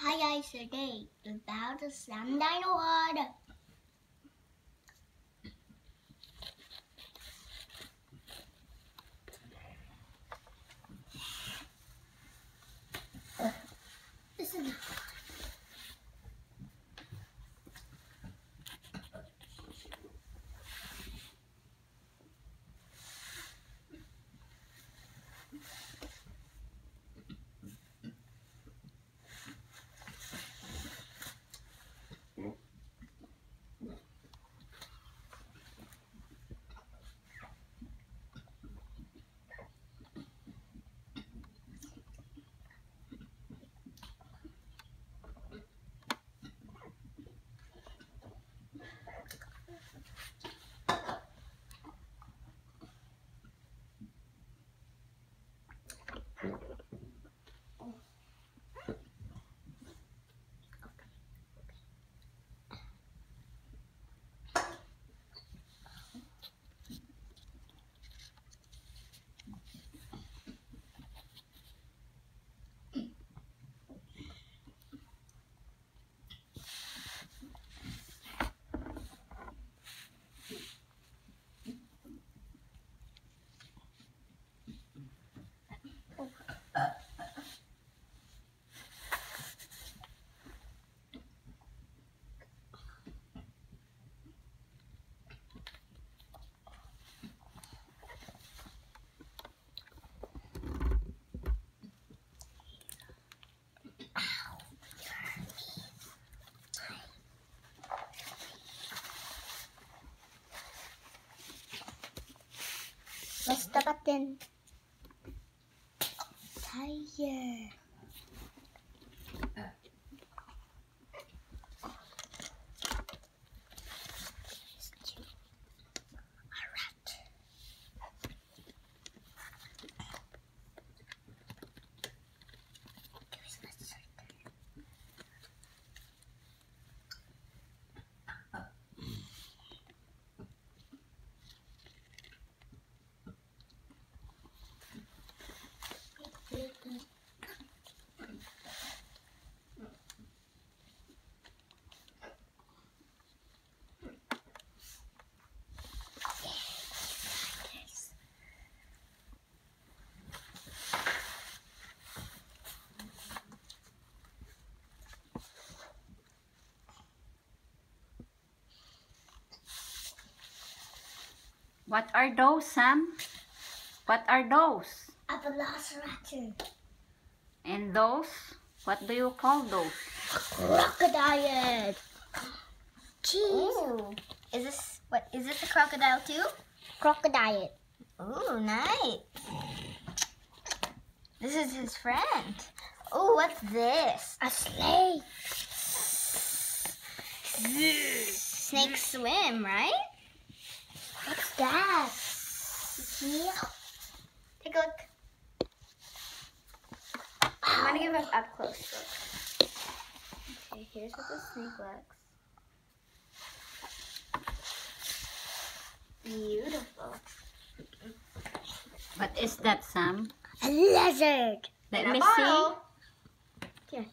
Hi guys, today is about the Sam DINO-WORLD. This is Press the button. Tire. What are those, Sam? What are those? A Velociraptor. And those? What do you call those? Crocodile. Cheese. Ooh. Is this a crocodile too? Crocodile. Ooh, nice. This is his friend. Ooh, what's this? A snake. Snakes swim, right? What's that? Yeah. Take a look. I'm gonna give an up close look. Okay, here's what the snake looks. Beautiful. What is that, Sam? A lizard. Let In a me bottle. see. Here.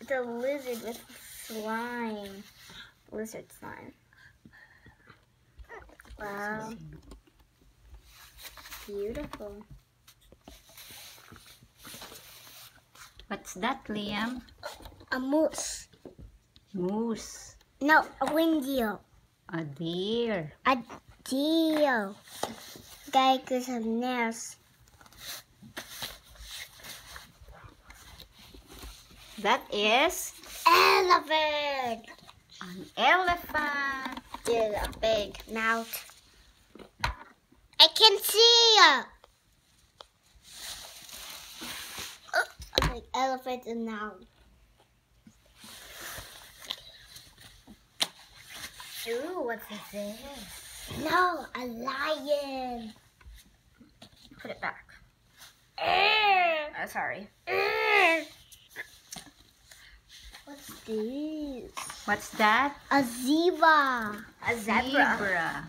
It's a lizard with slime. Lizard slime. Wow. Beautiful. What's that, Liam? A moose. Moose. No, a windeal. A deer. A deer. Guy with some nails. That is Elephant. an elephant. With a big mouth. I can see it. A big elephant and mouth. Ooh, what's this? No, a lion. Put it back. Sorry. What's this? What's that? A zebra. A zebra. Zebra.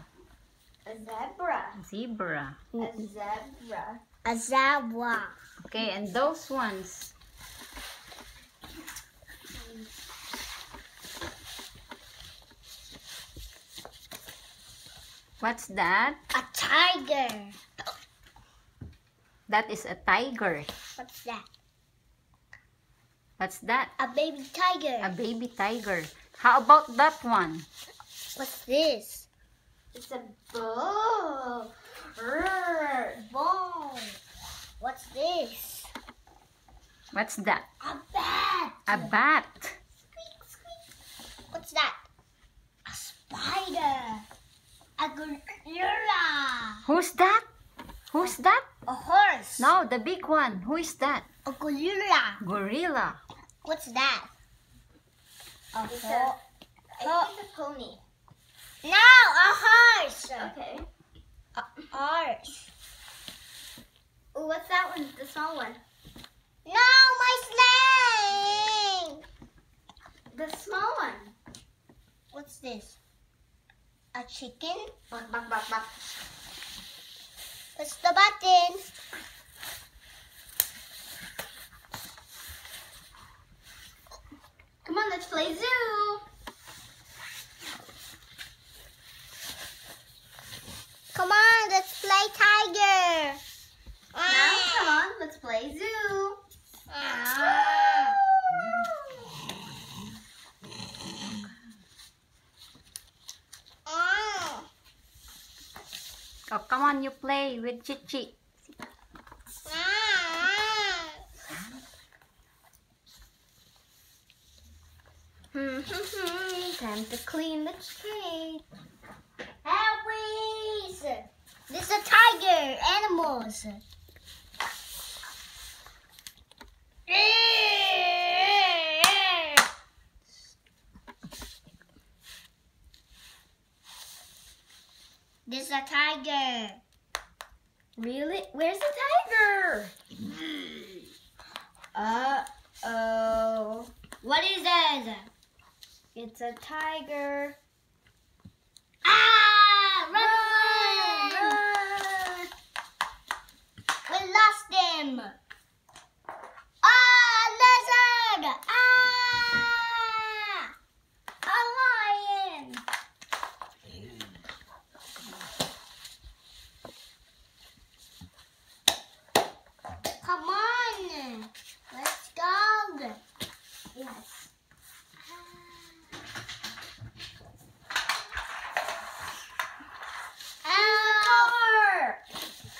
A zebra. Zebra. A zebra. A zebra. Okay, and those ones? What's that? A tiger. That is a tiger. What's that? What's that? A baby tiger. A baby tiger. How about that one? What's this? It's a bull. Ball. What's this? What's that? A bat. A bat. Squeak, squeak. What's that? A spider. A gorilla. Who's that? Who's that? A horse. No, the big one. Who is that? A gorilla. Gorilla. What's that? A I think it's a pony. No, a horse. Okay. A horse. Ooh, what's that one? The small one. No, my slave. The small one. What's this? A chicken? Bak, bak, bak, bak. What's the button? Come on, let's play zoo. Come on, let's play tiger. Now, come on, let's play zoo. Oh, come on, you play with Chichi. Time to clean the cage. Help, please. This is a tiger. Animals. This is a tiger. Really? Where's the tiger? Uh-oh. What is it? It's a tiger. Ah! Run away! Run! We lost him. Ah! Lizard! Ah! A lion! Come on! Let's go! Yes. Ah!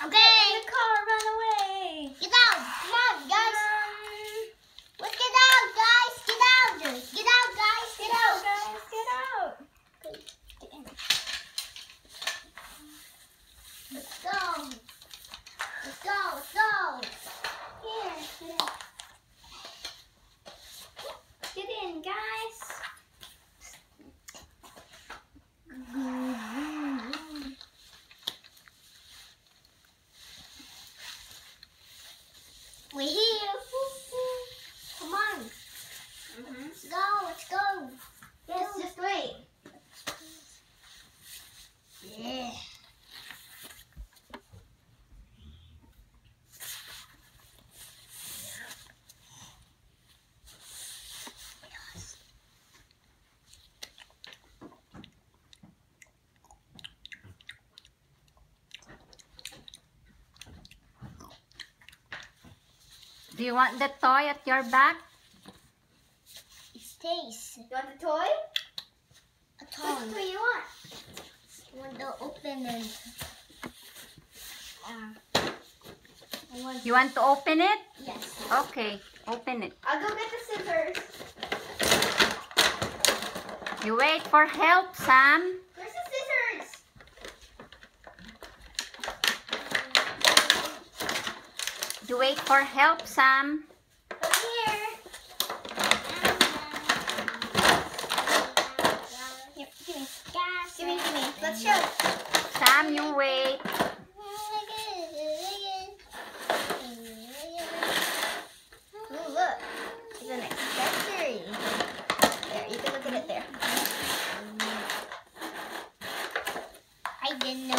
Okay. In the car, run away! Get out! Come on, guys! Let's get out, guys! Get out! Get out, guys! Get out! Guys, get out! Get in. Let's go! Let's go! Let's go! Here, get in. Get in, guys. We're here! Come on! Let's go! Let's go! Yes, just wait. Yeah. Do you want the toy at your back? It stays. You want the toy? A Which tongue. toy you want? I want to open it. I want. You want to open it? Yes. Okay, open it. I'll go get the scissors. You wait for help, Sam. Where's the scissors? You wait for help, Sam. Over here. Here, give me. Give me, give me. Let's show it. Sam, you wait. Ooh, look. It's an accessory. There, you can look at it there. I didn't know.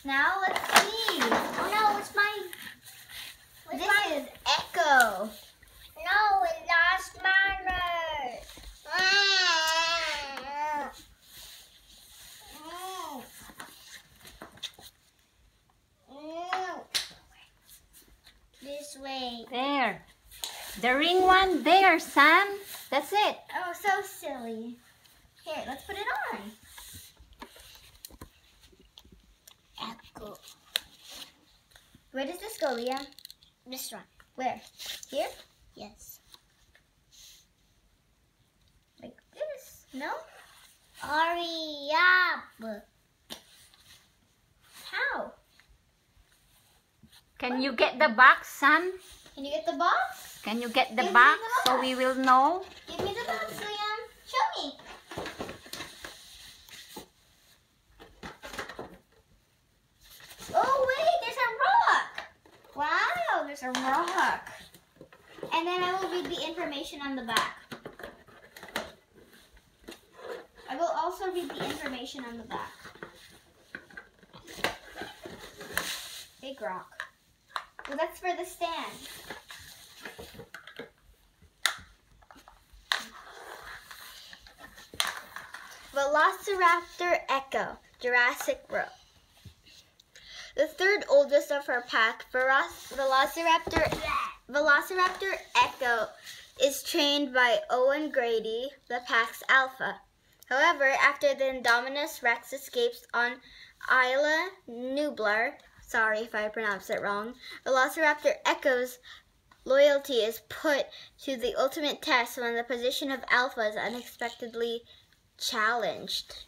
Now let's see. Oh no, it's mine. This is Echo. No, it lost manners. This way. There. The ring one there, Sam. That's it. Oh, so silly. Here, let's put it on. Echo. Where does this go, Liam? This one. Where? Here? Yes. Like this? No? Hurry up. How? Can you get the box, Sam? Can you get the box? Can you get the Give me box the so box. we will know? Give me the box, Liam. Show me. Oh, wait, there's a rock. Wow, there's a rock. And then I will read the information on the back. I will also read the information on the back. Big rock. Well, that's for the stand. Velociraptor Echo, Jurassic World. The third oldest of her pack, Velociraptor Echo is trained by Owen Grady, the pack's alpha. However, after the Indominus Rex escapes on Isla Nublar, sorry if I pronounced it wrong, Velociraptor Echo's loyalty is put to the ultimate test when the position of alpha is unexpectedly challenged.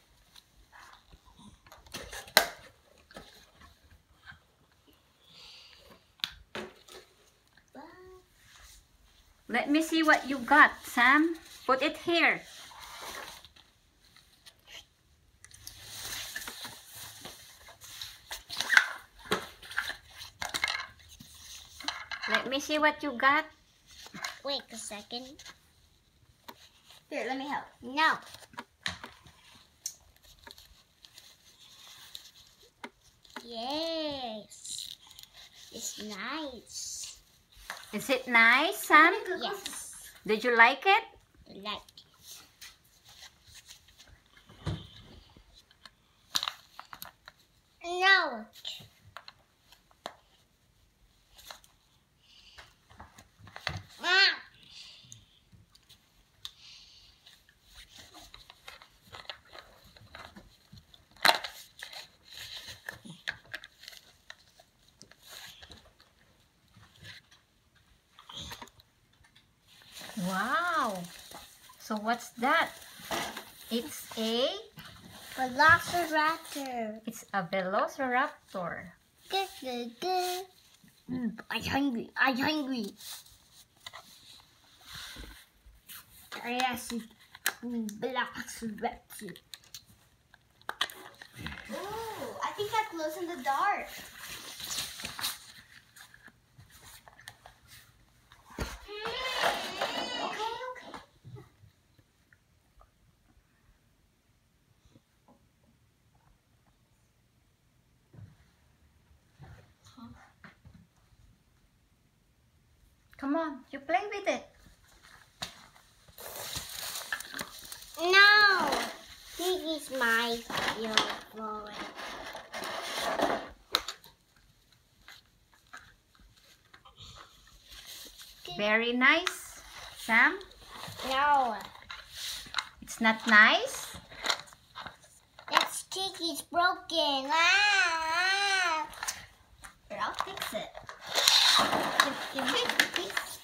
Let me see what you got, Sam. Put it here. Let me see what you got. Wait a second. Here, let me help. No. Yes. It's nice. Is it nice, Sam? Yes. Did you like it? Like it. No. Ah. Wow. So what's that? It's a Velociraptor. Velociraptor. Good, good, good. I'm hungry. I'm hungry. Jurassic Velociraptor. Ooh, I think that glows in the dark. Okay. Come on, you play with it. No. This is my favorite. Very nice, Sam. No. It's not nice. That stick is broken. Ah. Here, I'll fix it. Give me a piece.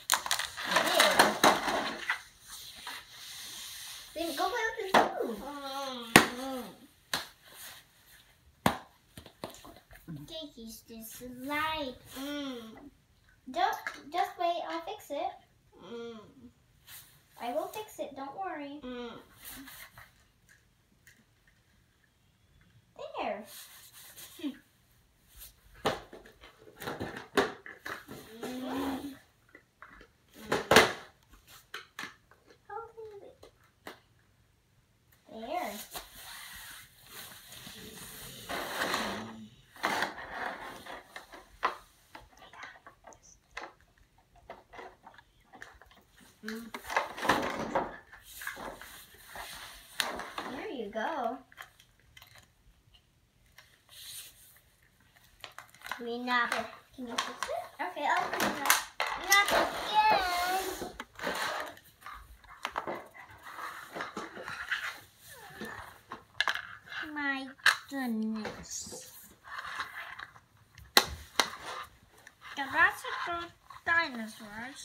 Then go play with the zoo. This is this light. Just wait, I'll fix it. I will fix it, don't worry. There. There. Clean up. Can you fix it? Okay, I'll clean up. Not again. My goodness. Jurassic dinosaurs.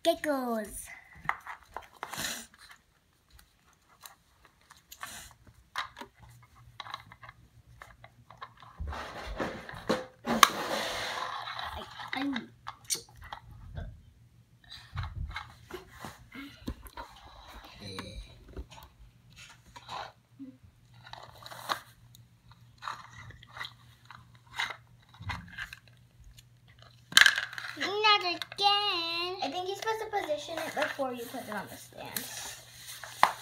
Geckos. Not again. I think you're supposed to position it before you put it on the stand.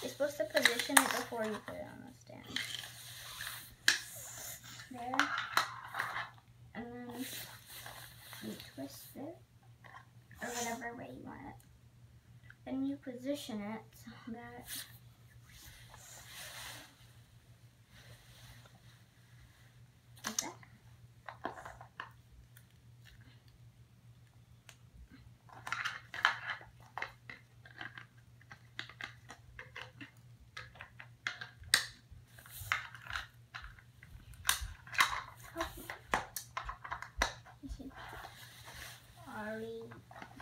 You're supposed to position it before you put it on the stand. There. And then you twist it, or whatever way you want it. Then you position it so that like that.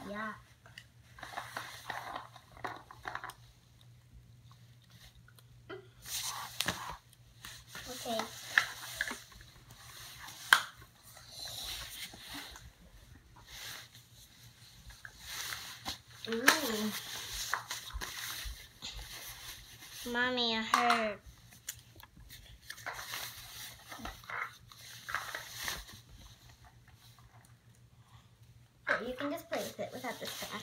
Yeah. Okay. Ooh. Mommy, I heard. You can just place it without the stand.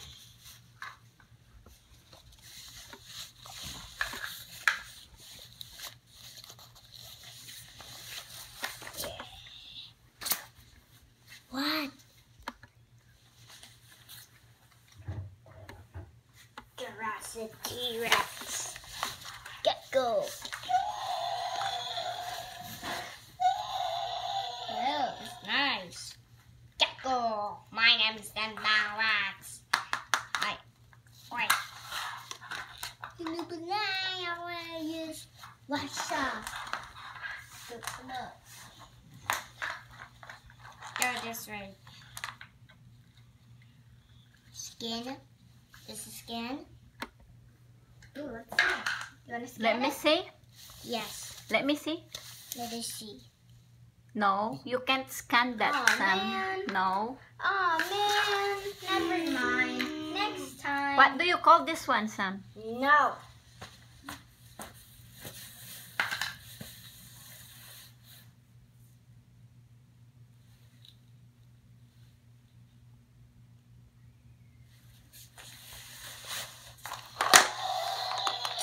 What? Jurassic T-Rex. Gecko. Oh, it's nice. Gecko. My name's DINO-WORLD. Wait. But now I want to use Russia. Look. Go this way. Skin. This is skin. Ooh, let's see. You want to scan Let me it? see. Yes. Let me see. Let us see. No, you can't scan that, Aw, Sam. man. No. Oh man, never mind. Next time. What do you call this one, Sam? No.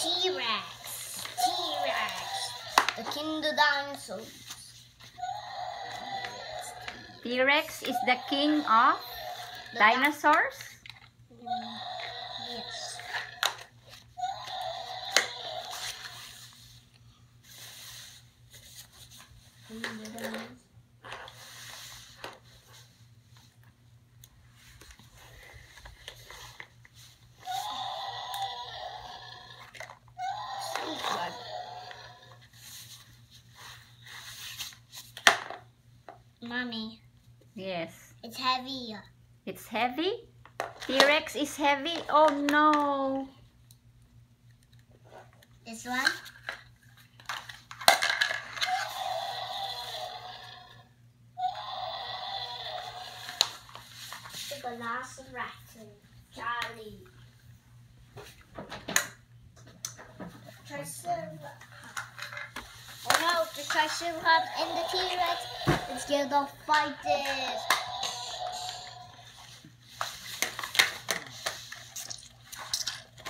T-Rex. The king of dinosaurs. T-Rex is the king of dinosaurs. Yes. Mommy, Yes. it's heavy. It's heavy? T-Rex is heavy? Oh no. This one? The Velociraptor. Charlie. Triceratops. Oh no, the Triceratops and the T-Rex. Let's get the fight this.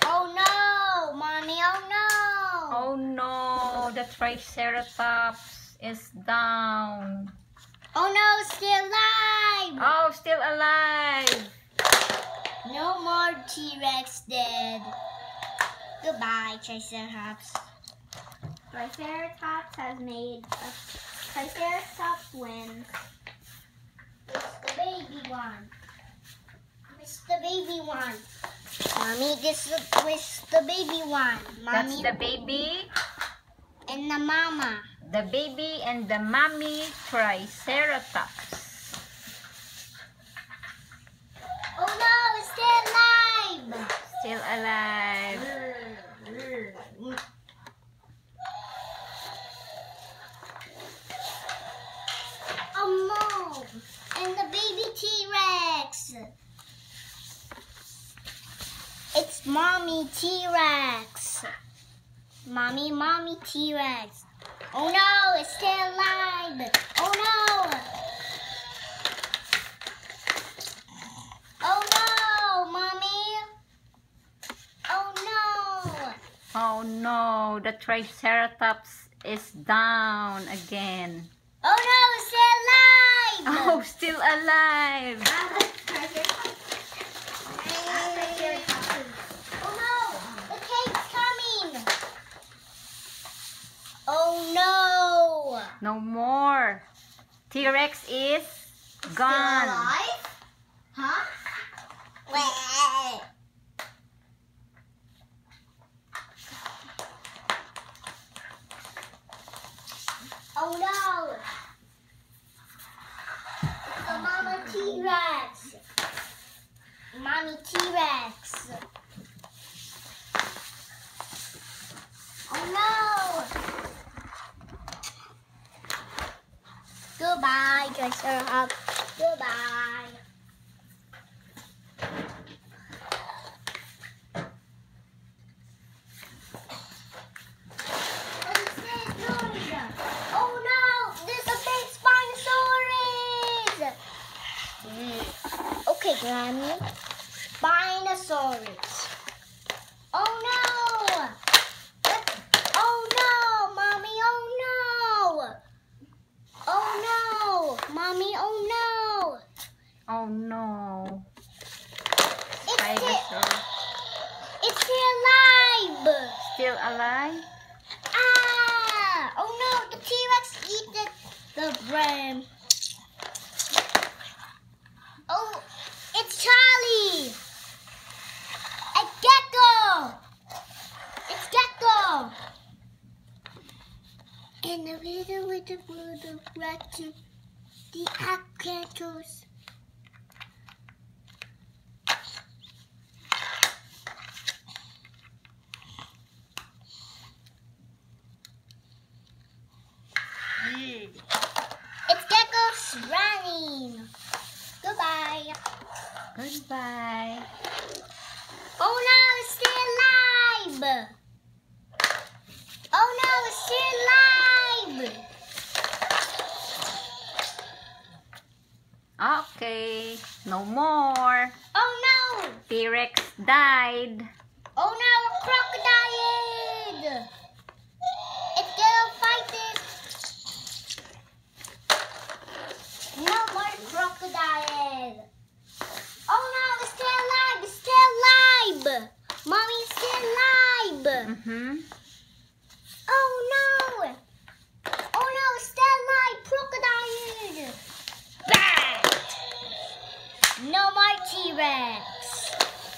Oh no, Mommy, oh no. Oh no, the Triceratops is down. Oh no, it's still alive. Oh, still alive. No more T-Rex dead. Goodbye, Triceratops. Triceratops has made a Triceratops wins. It's the baby one. It's the baby one. Mommy, this is the baby one. That's Mommy the baby. and the mama. The baby and the mommy Triceratops. Oh no, it's still alive. Still alive. Oh no, and the baby T-Rex. It's mommy T-Rex. Mommy T-Rex. Oh no, it's still alive. Oh no. Oh no, mommy. Oh no. Oh no, the Triceratops is down again. Oh no, it's still alive. Oh, still alive. Oh no, the cake's coming. Oh no. No more. T-Rex is Still gone. alive? Huh? Wait. Oh no! It's the mama T-Rex. Mommy T-Rex. Oh no! Goodbye, Triceratops. Goodbye. Oh no! There's a big Spinosaurus! Okay, Granny. Spinosaurus. Oh no! Oh no! Mommy, oh no! Oh no! Mommy, oh no! Oh no. It's Spinosaurus. still alive! Still alive? Ah! Oh no! The T-Rex eat the brain. Oh, it's Charlie! A gecko! It's gecko! And the little rat to the acanthosaurus. It's geckos running. Goodbye. Goodbye. Oh no, it's still alive. Oh no, it's still alive. Okay. No more. Oh no. T-Rex died. Oh no, a crocodile. It's gonna fight it. No more crocodile. Oh no, it's still alive. It's still alive. Mommy, it's still alive. Mm-hmm. Oh no. Oh no, it's still alive. Crocodile. Bang. No more T-Rex.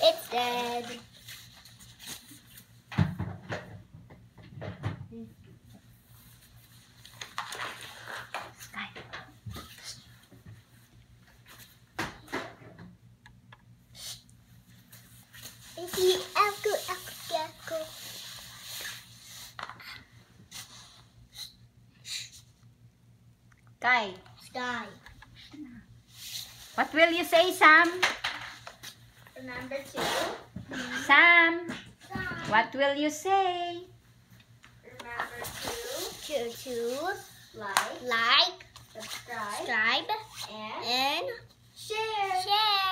It's dead. Sky. Gecko. Sky. Sky. What will you say, Sam? Remember to Sam, what will you say? remember To like, like, subscribe, subscribe, and and share. share.